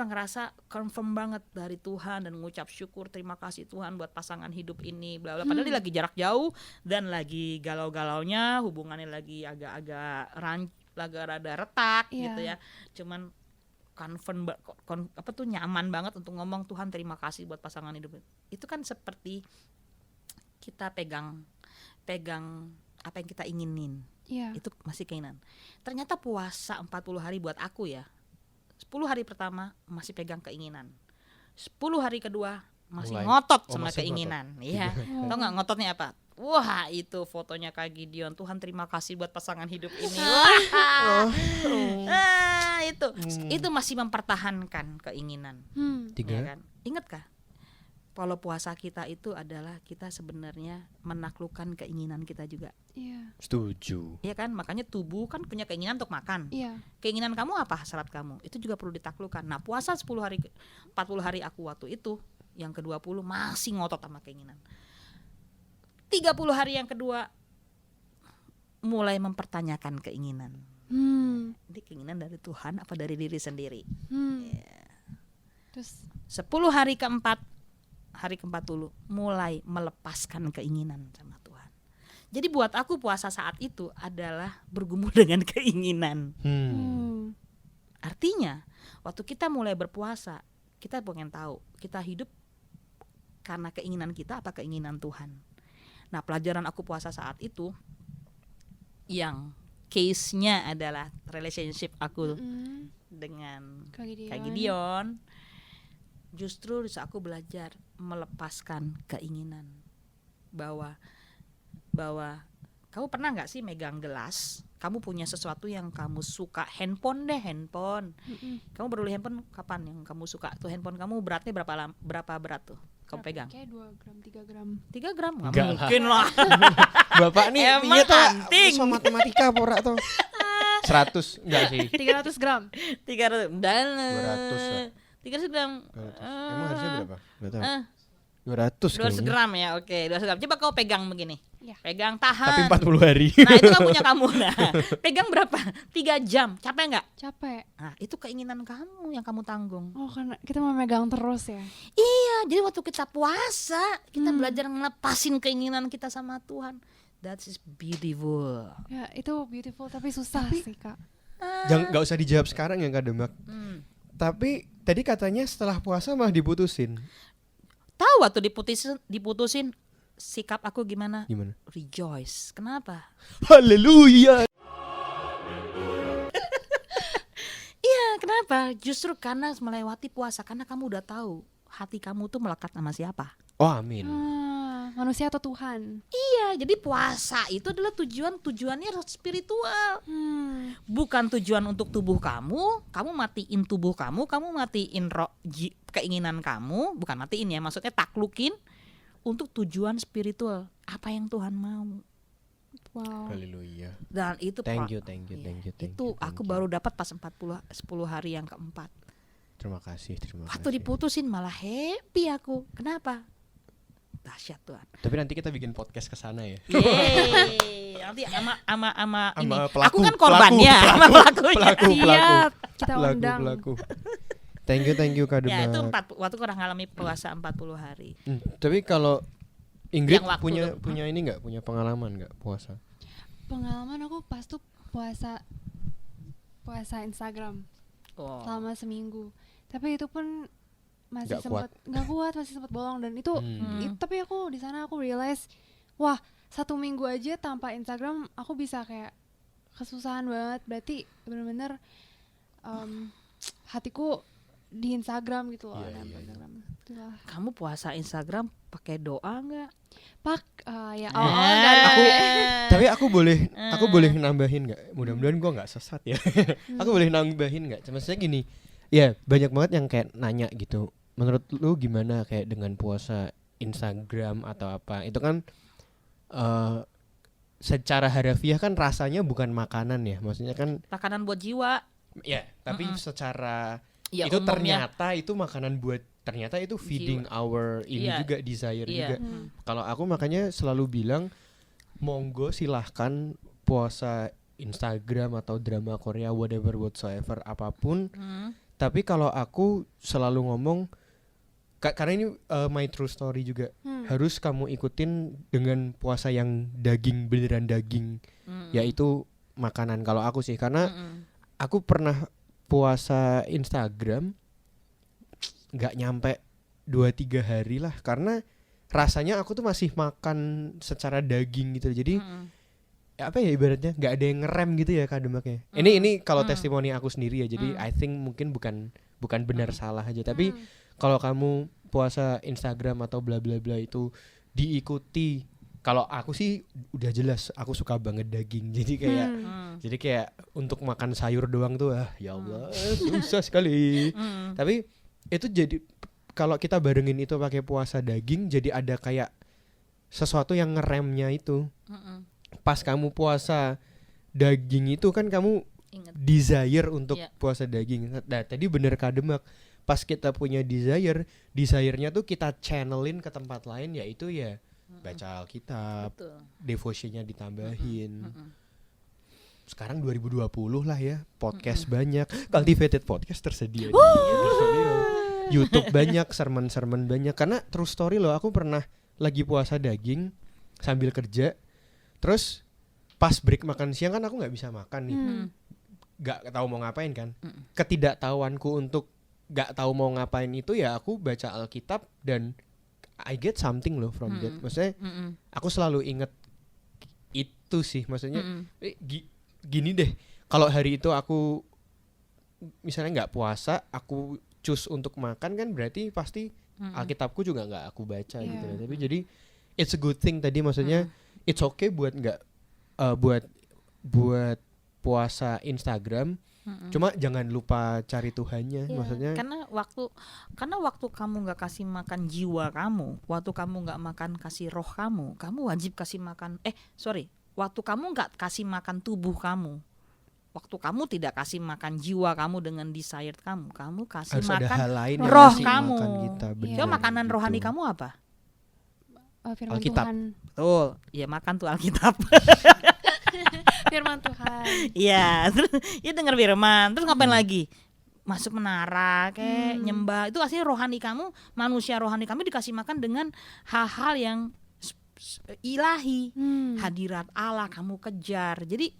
ngerasa confirm banget dari Tuhan dan mengucap syukur, terima kasih Tuhan buat pasangan hidup ini bla bla. Padahal dia lagi jarak jauh dan lagi galau-galaunya, hubungannya lagi agak-agak rada retak gitu ya. Cuman confirm nyaman banget untuk ngomong Tuhan terima kasih buat pasangan hidup. Itu kan seperti kita pegang apa yang kita inginin. Itu masih keinginan. Ternyata puasa 40 hari buat aku ya, 10 hari pertama masih pegang keinginan, 10 hari kedua masih ngotot sama keinginan. Iya. Tahu nggak ngototnya apa? Wah itu fotonya Kak Gideon. Tuhan terima kasih buat pasangan hidup ini. Wah. Itu masih mempertahankan keinginan. Ya kan? Ingat kah? Kalau puasa kita itu adalah kita sebenarnya menaklukkan keinginan kita juga. Iya. Setuju. Iya kan, makanya tubuh kan punya keinginan untuk makan. Iya. Keinginan kamu apa, hasrat kamu, itu juga perlu ditaklukkan. Nah puasa 40 hari aku waktu itu, yang ke-20 masih ngotot sama keinginan. 30 hari yang kedua mulai mempertanyakan keinginan. Ini keinginan dari Tuhan apa dari diri sendiri? Terus 10 hari keempat, hari ke-40 mulai melepaskan keinginan sama Tuhan. Jadi buat aku puasa saat itu adalah bergumul dengan keinginan. Artinya waktu kita mulai berpuasa, kita pengen tahu kita hidup karena keinginan kita apa keinginan Tuhan. Nah pelajaran aku puasa saat itu yang case-nya adalah relationship aku dengan Kak Gideon. Justru aku belajar melepaskan keinginan bahwa kamu pernah nggak sih megang gelas, kamu punya sesuatu yang kamu suka, handphone. Kamu baru beli handphone kapan yang kamu suka tuh, handphone kamu beratnya berapa berat tuh? kau pegang? Kayak 2 gram, 3 gram. 3 gram? Nggak Enggak lah. mungkin lah. Bapak nih Emang punya tuh anting. soal matematika pora tuh. 100 enggak sih? 300 gram. 300 dan 200 lah. 300 gram. 200. Emang harusnya berapa? Enggak tahu. Eh, 200 200 kayaknya. gram ya, oke 200 gram. Coba kau pegang begini. Ya. Pegang Tapi tahan. 40 hari. Nah itu kan punya kamu. Nah pegang berapa? 3 jam. Capek nggak? Capek. Nah itu keinginan kamu yang kamu tanggung. Oh, karena kita mau megang terus ya. Iya, jadi waktu kita puasa kita belajar ngelepasin keinginan kita sama Tuhan. That is beautiful. Ya, itu beautiful tapi susah sih, Kak. Jangan enggak usah dijawab sekarang ya Kak Demak. Tapi tadi katanya setelah puasa malah diputusin. Tahu waktu diputusin sikap aku gimana? Gimana? Rejoice. Kenapa? Haleluya. Iya, kenapa? Justru karena melewati puasa, karena kamu udah tahu hati kamu tuh melekat sama siapa. Oh, amin. Manusia atau Tuhan? Iya, jadi puasa itu adalah tujuannya spiritual. Bukan tujuan untuk tubuh kamu matiin tubuh kamu matiin keinginan kamu, bukan matiin ya, maksudnya taklukin untuk tujuan spiritual. Apa yang Tuhan mau. Wow. Haleluya. Dan itu Thank you. itu aku baru dapat pas 10 hari yang keempat. Terima kasih. Waktu diputusin malah happy aku. Kenapa? Dahsyat Tuhan. Tapi nanti kita bikin podcast ke sana ya. Yeay. Nanti ama ini. Pelaku, Aku kan korbannya, sama pelakunya. Siap, kita undang. Pelaku. Thank you Kak Demak. Ya itu waktu kurang ngalami puasa 40 hari. Tapi kalau Ingrid Yang waktu punya ini enggak? Punya pengalaman enggak puasa? Pengalaman aku pas tuh puasa Instagram Oh. selama seminggu. Tapi itu pun masih Nggak nggak kuat, masih sempat bolong dan itu, tapi aku di sana aku realize, wah 1 minggu aja tanpa Instagram aku bisa kayak kesusahan banget. Berarti benar-benar hatiku di Instagram gitu loh. Iya. Instagram. Itulah. Kamu puasa Instagram pakai doa enggak? Ya Tapi aku boleh nambahin nggak? Mudah-mudahan gue nggak sesat ya. Aku boleh nambahin nggak? Cuma saya gini, ya banyak banget yang kayak nanya gitu. Menurut lu gimana kayak dengan puasa Instagram atau apa? Itu kan secara harafiah kan rasanya bukan makanan ya. Maksudnya kan Makanan buat jiwa. ya, tapi secara Ya, itu umumnya. ternyata itu makanan buat, ternyata itu feeding our ini Iya. juga, desire Iya. juga. Kalau aku makanya selalu bilang monggo silahkan puasa Instagram atau drama Korea whatever whatsoever apapun. Tapi kalau aku selalu ngomong karena ini my true story juga, harus kamu ikutin dengan puasa yang daging, beneran daging, yaitu makanan. Kalau aku sih, karena aku pernah puasa Instagram nggak nyampe 2-3 hari lah, karena rasanya aku tuh masih makan secara daging gitu. Jadi apa ya, ibaratnya nggak ada yang ngerem gitu ya Kak Demaknya. Ini kalau testimoni aku sendiri ya. Jadi I think mungkin bukan benar salah aja. Tapi kalau kamu puasa Instagram atau bla bla bla itu diikuti, kalau aku sih udah jelas aku suka banget daging. Jadi kayak untuk makan sayur doang tuh ya Allah susah sekali. Tapi itu jadi kalau kita barengin itu pakai puasa daging, jadi ada kayak sesuatu yang ngeremnya itu. Pas kamu puasa daging itu kan kamu Ingat. desire untuk Iya. puasa daging. Nah, tadi bener Kak Demak. Pas kita punya desire-nya tuh kita channelin ke tempat lain, yaitu ya baca Alkitab, Betul. devotionnya ditambahin. Sekarang 2020 lah ya, podcast banyak, cultivated podcast tersedia di YouTube banyak, sermon-sermon banyak. Karena true story loh, aku pernah lagi puasa daging sambil kerja, terus pas break makan siang kan aku nggak bisa makan nih, nggak tahu mau ngapain kan. Ketidaktahuanku untuk nggak tahu mau ngapain itu ya aku baca Alkitab dan I get something loh from that. Maksudnya aku selalu inget itu sih, maksudnya gini deh, kalau hari itu aku misalnya nggak puasa, aku choose untuk makan kan berarti pasti Alkitabku juga nggak aku baca gitu. Tapi jadi it's a good thing tadi, maksudnya it's okay buat nggak buat puasa Instagram, Cuma jangan lupa cari Tuhannya, Iya, maksudnya. karena waktu kamu nggak kasih makan jiwa kamu, waktu kamu nggak makan kasih roh kamu wajib kasih makan. Waktu kamu nggak kasih makan tubuh kamu, waktu kamu tidak kasih makan jiwa kamu dengan desired kamu kasih Harus ada makan hal lain yang roh ngasih kamu. makan kita, Iya. bener, Coba makanan gitu. rohani kamu apa? Firman Alkitab. Tuhan. Betul, ya makan tuh Alkitab. Firman Tuhan. Iya, terus ya dengar firman, terus ngapain lagi? Masuk menara, kayak nyembah. Itu aslinya rohani kamu, manusia rohani kami dikasih makan dengan hal-hal yang ilahi. Hadirat Allah kamu kejar. Jadi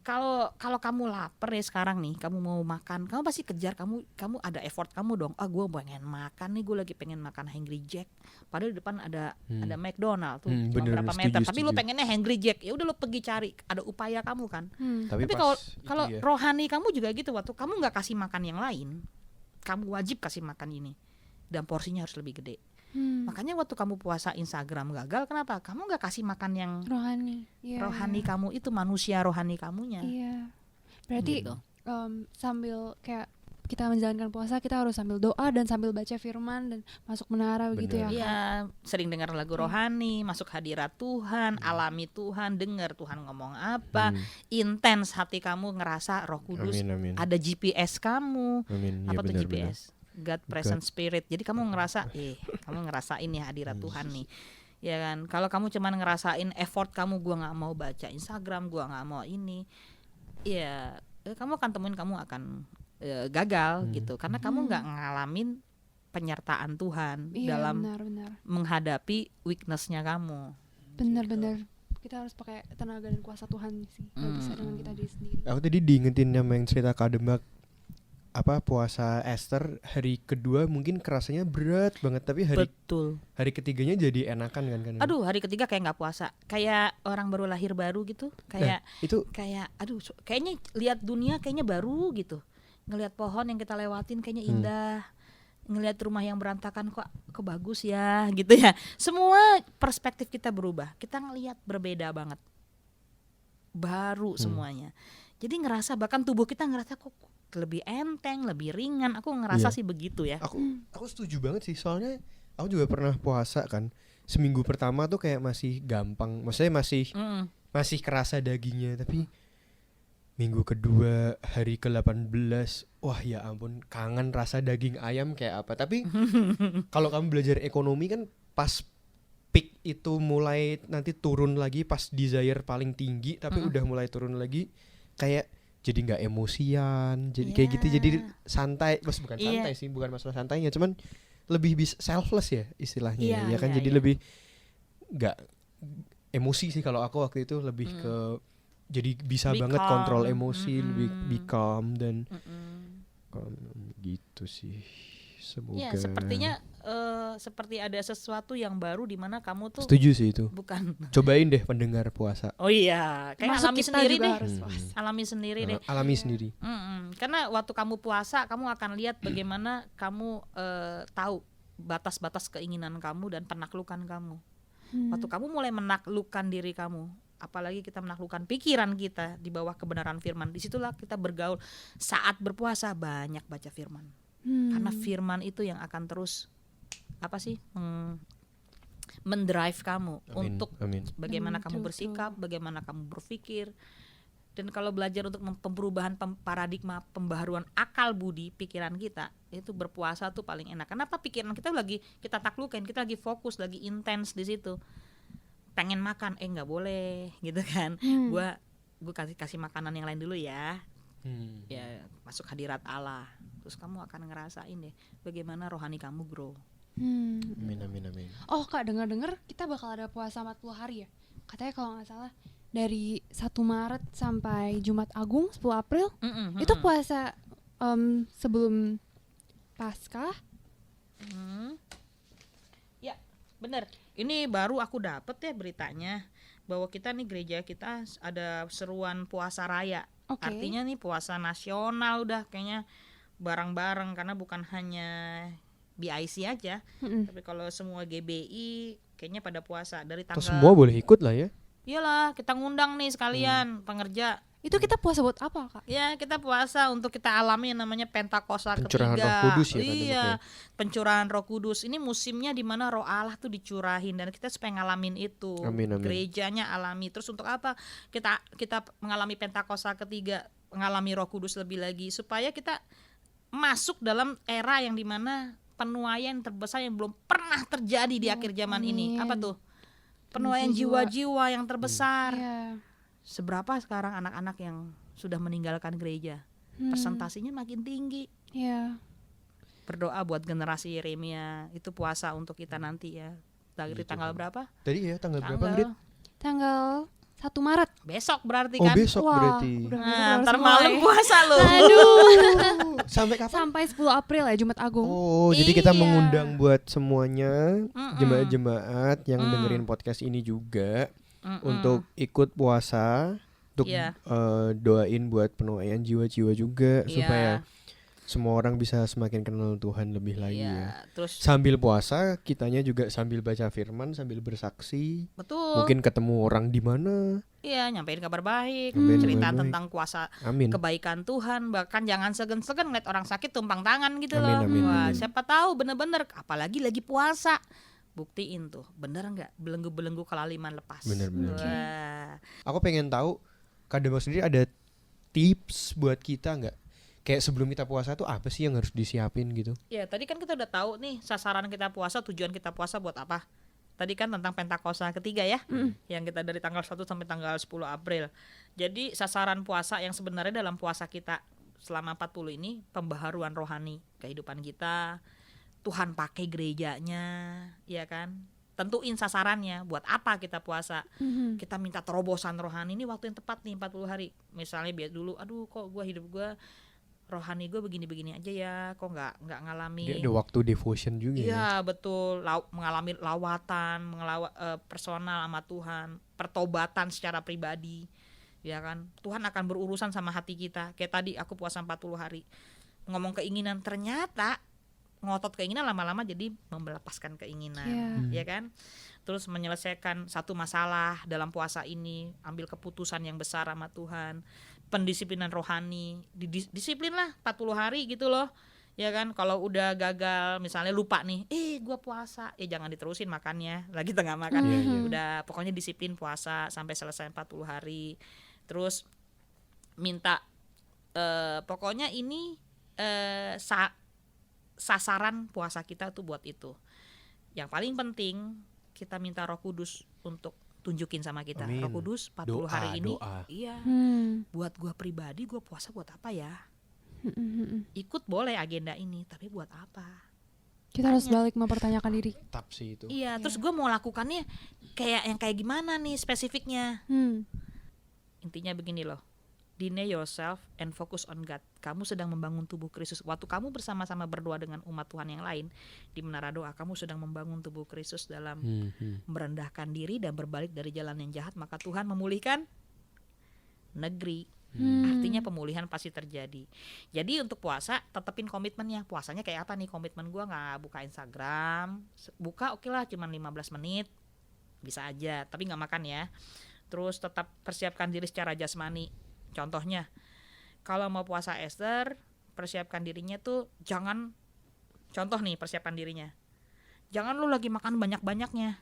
kalau kamu lapar ya sekarang nih, kamu mau makan, kamu pasti kejar, kamu ada effort kamu dong. Gue pengen makan nih, gue lagi pengen makan Hungry Jack. Padahal di depan ada McDonald tuh, cuma bener, berapa setuju, meter. Tapi lu setuju. pengennya Hungry Jack, ya udah lu pergi cari. Ada upaya kamu kan. Tapi Tapi pas kalau itu ya, rohani kamu juga gitu, waktu kamu nggak kasih makan yang lain, kamu wajib kasih makan ini, dan porsinya harus lebih gede. Makanya waktu kamu puasa Instagram gagal, kenapa? Kamu nggak kasih makan yang Rohani. Iya, rohani kamu itu, manusia rohani kamunya. Iya. Berarti Gitu. sambil kayak kita menjalankan puasa, kita harus sambil doa dan sambil baca firman dan masuk menara begitu ya. Bener. Kak? Iya, sering dengar lagu rohani, masuk hadirat Tuhan, alami Tuhan, dengar Tuhan ngomong apa, intens hati kamu ngerasa Roh Kudus, amin. ada GPS kamu. Amin. Apa Ya, tuh benar-benar. GPS? God Present Spirit. Jadi kamu ngerasa, kamu ngerasain ya hadirat Tuhan nih. Ya kan, kalau kamu cuman ngerasain effort kamu, gua nggak mau baca Instagram, gua nggak mau ini, ya kamu akan temuin kamu akan gagal gitu, karena kamu nggak ngalamin penyertaan Tuhan Iya, dalam benar. menghadapi weakness-nya kamu. Benar. Kita harus pakai tenaga dan kuasa Tuhan sih. Nggak bisa dengan kita sendiri. Aku tadi diingetin sama yang cerita Kak Demak, apa puasa Esther hari kedua mungkin kerasanya berat banget, tapi Betul. hari ketiganya jadi enakan kan? Aduh, hari ketiga kayak nggak puasa, kayak orang baru lahir baru gitu, kayak itu kayaknya lihat dunia kayaknya baru gitu, ngelihat pohon yang kita lewatin kayaknya indah, ngelihat rumah yang berantakan kok bagus ya gitu ya. Semua perspektif kita berubah, kita ngelihat berbeda banget, baru semuanya. Jadi ngerasa bahkan tubuh kita ngerasa kok lebih enteng, lebih ringan. Aku ngerasa sih begitu ya. Aku setuju banget sih, soalnya aku juga pernah puasa kan. Seminggu pertama tuh kayak masih gampang, maksudnya masih kerasa dagingnya, tapi minggu kedua hari ke-18, wah ya ampun, kangen rasa daging ayam kayak apa. Tapi kalau kamu belajar ekonomi kan pas peak itu mulai nanti turun lagi pas desire paling tinggi, tapi udah mulai turun lagi, kayak jadi nggak emosian, jadi kayak gitu, jadi santai. Bukan santai sih, bukan masalah santainya, cuman lebih bisa selfless ya istilahnya, ya kan. Jadi lebih nggak emosi sih kalau aku waktu itu, lebih ke jadi bisa Be banget calm. kontrol emosi, lebih be calm dan gitu sih. Semoga. Ya, sepertinya seperti ada sesuatu yang baru di mana kamu tuh Setuju sih itu. bukan. Cobain deh pendengar puasa. Oh iya, kayak Masuk alami kita sendiri juga deh. harus puasa. Alami sendiri deh. Alami sendiri. Karena waktu kamu puasa, kamu akan lihat bagaimana kamu tahu batas-batas keinginan kamu dan penaklukan kamu. Waktu kamu mulai menaklukkan diri kamu, apalagi kita menaklukkan pikiran kita di bawah kebenaran firman, disitulah kita bergaul. Saat berpuasa banyak baca firman, karena firman itu yang akan terus mendrive kamu untuk bagaimana kamu bersikap, bagaimana kamu berpikir. Dan kalau belajar untuk perubahan paradigma, pembaharuan akal budi pikiran kita, itu berpuasa tuh paling enak. Kenapa? Pikiran kita lagi kita taklukin, kita lagi fokus, lagi intens di situ. Pengen makan, nggak boleh, gitu kan? Gue kasih makanan yang lain dulu ya. Ya masuk hadirat Allah. Terus kamu akan ngerasain deh bagaimana rohani kamu grow. Amin. Oh Kak, dengar-dengar kita bakal ada puasa 40 hari ya. Katanya kalau nggak salah dari 1 Maret sampai Jumat Agung 10 April. Itu puasa sebelum Paskah. Ya bener, ini baru aku dapet ya beritanya bahwa kita nih gereja kita ada seruan puasa raya. Artinya nih puasa nasional udah kayaknya bareng-bareng, karena bukan hanya BIC aja, tapi kalau semua GBI kayaknya pada puasa dari tanggal. Semua boleh ikut lah ya. Iyalah, kita ngundang nih sekalian pengerja Itu kita puasa buat apa, Kak? Ya, kita puasa untuk kita alami yang namanya Pentakosta Pencurahan ketiga. Roh Kudus ya, Iya, pencurahan Roh Kudus. Ini musimnya di mana Roh Allah tuh dicurahin dan kita supaya ngalamin itu. Amin, amin. Gerejanya alami. Terus untuk apa? Kita mengalami Pentakosta ketiga, mengalami Roh Kudus lebih lagi supaya kita masuk dalam era yang dimana penuaian terbesar yang belum pernah terjadi di akhir zaman ini. Amin. Apa tuh? Penuaian jiwa-jiwa yang terbesar. Iya. Seberapa sekarang anak-anak yang sudah meninggalkan gereja? Persentasinya makin tinggi. Iya. Berdoa buat generasi Yeremia. Itu puasa untuk kita nanti ya. Dari Gitu. tanggal berapa? Tadi ya tanggal berapa, Grit? Tanggal 1 Maret. Besok berarti Oh, kan? besok Wah, berarti. udah Nah, harus ntar mulai. malam puasa loh. Aduh. Sampai kapan? Sampai 10 April ya, Jumat Agung. Oh, jadi kita Iya. mengundang buat semuanya Mm-mm. jemaat-jemaat yang dengerin podcast ini juga untuk ikut puasa, untuk Iya. doain buat penuaian jiwa-jiwa juga Iya. supaya semua orang bisa semakin kenal Tuhan lebih lagi ya. Iya, terus Sambil puasa, kitanya juga sambil baca firman, sambil bersaksi. betul. Mungkin ketemu orang di mana. Iya, nyampein kabar baik, Nyampein cerita kabar baik. tentang kuasa Amin. kebaikan Tuhan, bahkan jangan segen-segen ngeliat orang sakit tumpang tangan gitu Amin, loh. amin, Wah, amin. siapa tahu bener-bener, apalagi lagi puasa. Buktiin tuh, bener nggak belenggu-belenggu kelaliman lepas. Bener-bener. Wah. Aku pengen tahu, Kak Demo sendiri ada tips buat kita nggak? Kayak sebelum kita puasa tuh apa sih yang harus disiapin gitu? Ya, tadi kan kita udah tahu nih sasaran kita puasa, tujuan kita puasa buat apa. Tadi kan tentang Pentakosta ketiga ya, yang kita dari tanggal 1 sampai tanggal 10 April. Jadi sasaran puasa yang sebenarnya dalam puasa kita selama 40 ini pembaharuan rohani kehidupan kita. Tuhan pakai gerejanya, ya kan? Tentuin sasarannya, buat apa kita puasa. Kita minta terobosan rohani, ini waktu yang tepat nih 40 hari. Misalnya biar dulu, aduh kok hidup gue rohani gue begini-begini aja ya, kok nggak ngalamin. Dia ada waktu devotion juga ya. Iya betul, mengalami lawatan, personal sama Tuhan, pertobatan secara pribadi, ya kan. Tuhan akan berurusan sama hati kita. Kayak tadi aku puasa 40 hari, ngomong keinginan, ternyata ngotot keinginan lama-lama jadi melepaskan keinginan, ya kan. Terus menyelesaikan satu masalah dalam puasa ini, ambil keputusan yang besar sama Tuhan, pendisiplinan rohani, disiplin lah 40 hari gitu loh. Ya kan, kalau udah gagal misalnya lupa nih, gua puasa, jangan diterusin makannya, lagi tengah makan. Udah pokoknya disiplin puasa sampai selesai 40 hari. Terus minta pokoknya ini sasaran puasa kita tuh buat itu. Yang paling penting kita minta Roh Kudus untuk tunjukin sama kita. Amin. Roh Kudus 40 Doa, hari ini. doa. Iya. Buat gua pribadi gua puasa buat apa ya? Ikut boleh agenda ini, tapi buat apa? Kita harus balik mempertanyakan diri. Tetap sih itu. Iya, terus gua mau lakukannya kayak gimana nih spesifiknya? Intinya begini loh. Deny yourself and focus on God. Kamu sedang membangun tubuh Kristus. Waktu kamu bersama-sama berdoa dengan umat Tuhan yang lain di menara doa, kamu sedang membangun tubuh Kristus dalam merendahkan diri dan berbalik dari jalan yang jahat, maka Tuhan memulihkan negeri. Artinya pemulihan pasti terjadi. Jadi untuk puasa tetepin komitmennya. Puasanya kayak apa nih? Komitmen gua nggak buka Instagram. Buka oke lah, cuman 15 menit. Bisa aja, tapi nggak makan ya. Terus tetap persiapkan diri secara jasmani. Contohnya, kalau mau puasa Esther, persiapkan dirinya tuh jangan, contoh nih persiapan dirinya, jangan lu lagi makan banyak-banyaknya.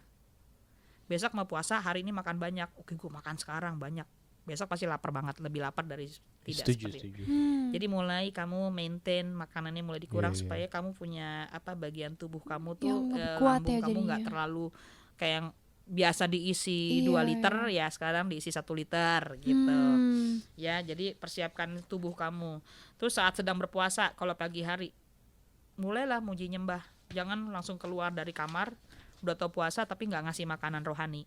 Besok mau puasa, hari ini makan banyak, oke gue makan sekarang banyak, besok pasti lapar banget, lebih lapar dari tidak. Seperti itu. Jadi mulai kamu maintain makanannya mulai dikurang supaya kamu punya bagian tubuh kamu tuh yang lebih kuat lambung ya kamu nggak jadinya. terlalu kayak yang biasa diisi 2 liter ya sekarang diisi 1 liter gitu. Ya, jadi persiapkan tubuh kamu. Terus saat sedang berpuasa, kalau pagi hari mulailah muji nyembah. Jangan langsung keluar dari kamar udah tau puasa tapi nggak ngasih makanan rohani.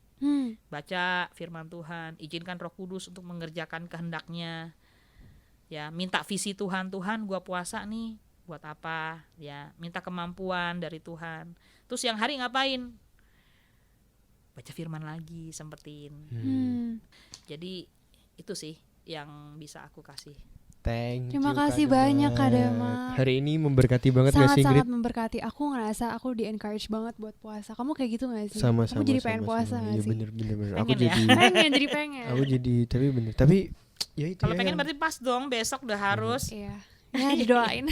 Baca firman Tuhan, izinkan Roh Kudus untuk mengerjakan kehendaknya. Ya, minta visi Tuhan, Tuhan gua puasa nih buat apa? Ya, minta kemampuan dari Tuhan. Terus yang hari ngapain? Baca firman lagi, sempetin. Jadi itu sih yang bisa aku kasih. Thank you, Terima Kak kasih Demak. banyak, Kak Demak. Hari ini memberkati banget gak sih, Sangat-sangat Grit? memberkati. Aku ngerasa aku di-encourage banget buat puasa. Kamu kayak gitu gak sih? Sama-sama. Aku jadi pengen puasa gak Iya sih? bener. Aku Pengen ya? jadi Pengen, jadi pengen. aku jadi tapi bener. Tapi Ya itu Kalau ya pengen yang berarti pas dong, besok udah harus. Iya. Ya didoain.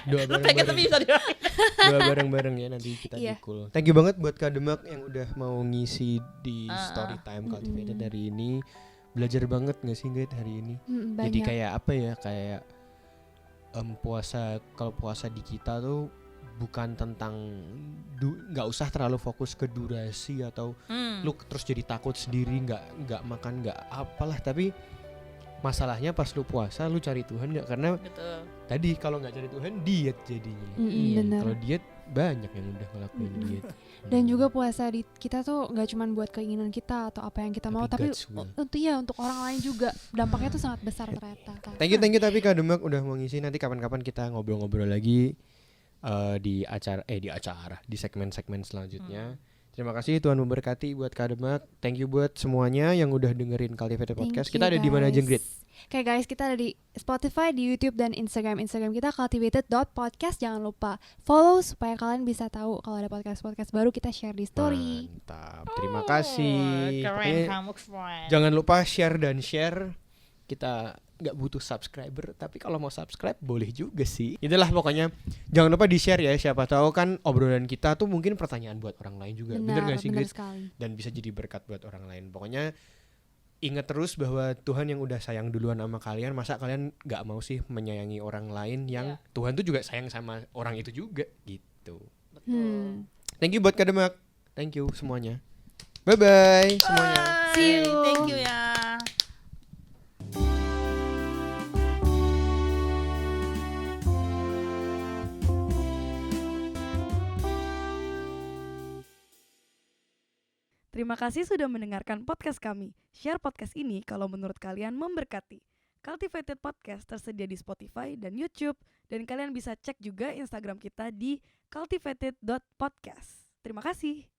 doa Lu pengen tapi bareng-bareng. bisa doain. Doa bareng-bareng ya nanti kita Iya. di cool. Thank you banget buat Kak Demak yang udah mau ngisi di story time Mm-mm. Cultivated hari ini. Belajar banget nggak sih guys hari ini? Jadi Banyak. kayak apa ya, kayak puasa, kalau puasa di kita tuh bukan tentang nggak usah terlalu fokus ke durasi atau lu terus jadi takut sendiri nggak makan nggak apalah, tapi masalahnya pas lu puasa lu cari Tuhan nggak, karena Betul. tadi kalau nggak cari Tuhan diet jadinya. Iya. Benar. Kalau diet banyak yang udah ngelakuin Mm-mm. diet. Dan juga puasa di kita tuh nggak cuman buat keinginan kita atau apa yang kita mau, tapi God's will. untuk orang lain juga dampaknya tuh sangat besar ternyata. Thank you tapi Kak Demak udah mau ngisi. Nanti kapan-kapan kita ngobrol-ngobrol lagi di acara di segmen-segmen selanjutnya. Terima kasih, Tuhan memberkati buat Kak Demak. Thank you buat semuanya yang udah dengerin Cultivated Thank Podcast. you, Kita ada di mana aja, guys. Grit? Oke guys, kita ada di Spotify, di YouTube dan Instagram kita cultivated.podcast. Jangan lupa follow supaya kalian bisa tahu kalau ada podcast baru kita share di story. Mantap. Terima kasih. Keren Pokoknya kamu, friend. jangan lupa share dan share. Kita nggak butuh subscriber, tapi kalau mau subscribe boleh juga sih. Itulah pokoknya, jangan lupa di share ya. Siapa tahu kan obrolan kita tuh mungkin pertanyaan buat orang lain juga. Bener gak sih, Benar Grit? sekali. Dan bisa jadi berkat buat orang lain. Pokoknya ingat terus bahwa Tuhan yang udah sayang duluan sama kalian, masa kalian nggak mau sih menyayangi orang lain yang Tuhan tuh juga sayang sama orang itu juga gitu. Thank you buat Kak Demak. Thank you semuanya. Bye bye semuanya. See you. Thank you ya. Terima kasih sudah mendengarkan podcast kami. Share podcast ini kalau menurut kalian memberkati. Cultivated Podcast tersedia di Spotify dan YouTube, dan kalian bisa cek juga Instagram kita di cultivated.podcast. Terima kasih.